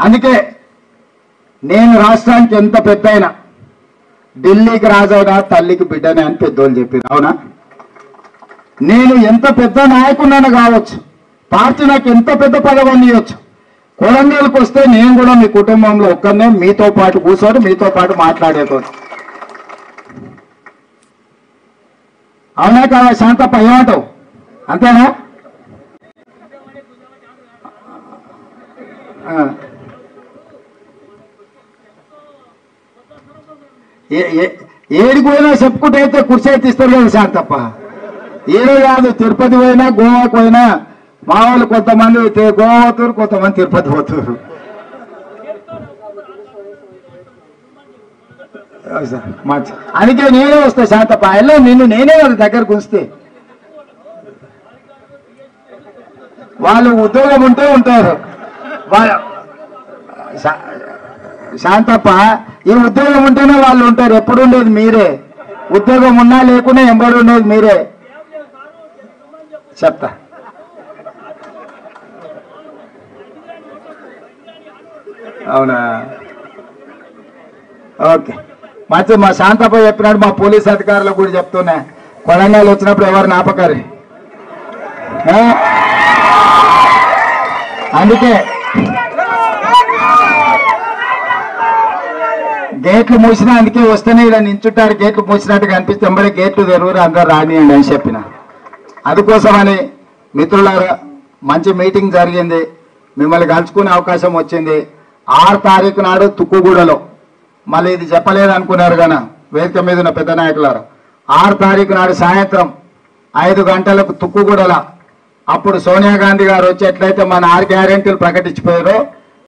అందుకే నేను రాష్ట్రానికి ఎంత పెద్దయినా ఢిల్లీకి రాజైనా తల్లికి బిడ్డనే అని పెద్దోళ్ళు చెప్పారు. అవునా? నేను ఎంత పెద్ద నాయకుడినైనా కావచ్చు, పార్టీ నాకు ఎంత పెద్ద పదవిని ఇవ్వచ్చు, కొడంగల్కి వస్తే నేను కూడా మీ కుటుంబంలో ఒక్కరినే మీతో పాటు కూర్చొని మీతో పాటు మాట్లాడేటోడు. అవునా కాదా శాంతప్ప? ఏమంటావు? అంతేనా? ఏడికి పోయినా చెప్పుకుంటే అయితే కుర్చీ అయితే ఇస్తారు కదా శాంతప్ప. ఏదో కాదు, తిరుపతి పోయినా గోవాకు పోయినా మా వాళ్ళు కొంతమంది గోవా పోతారు, కొంతమంది తిరుపతి పోతారు. అందుకే నేనే వస్తా శాంతప్ప. అలా నిన్ను నేనే కదా దగ్గరకు ఉంచితే. వాళ్ళు ఉద్యోగం ఉంటే ఉంటారు. శాంతప్ప, ఈ ఉద్యోగం ఉంటేనే వాళ్ళు ఉంటారు. ఎప్పుడు ఉండేది మీరే. ఉద్యోగం ఉన్నా లేకున్నా ఎంబడి ఉండేది మీరే. చెప్తా. అవునా? ఓకే, మంచి. మా శాంతప్ప చెప్పినాడు. మా పోలీస్ అధికారులకు కూడా చెప్తున్నా, కొడంగల్ వచ్చినప్పుడు ఎవరు నాపకారి. అందుకే గేట్లు మూసినా, అందుకే వస్తేనే ఇలా నించుంటారు. గేట్లు మూసినట్టుగా అనిపిస్తే ఎంబడే గేట్లు తెరువురు, అందరు రానియండి అని చెప్పిన. అందుకోసమని మిత్రులారా, మంచి మీటింగ్ జరిగింది. మిమ్మల్ని కలుసుకునే అవకాశం వచ్చింది. 6 తారీఖు నాడు తుక్కుగూడలో, మళ్ళీ ఇది చెప్పలేదు అనుకున్నారు కదా వేదిక మీద ఉన్న పెద్ద నాయకులారు, 6 తారీఖు నాడు సాయంత్రం 5 గంటలకు తుక్కుగూడల, అప్పుడు సోనియా గాంధీ గారు వచ్చి ఎట్లయితే మన 6 గ్యారెంటీలు ప్రకటించిపోయారో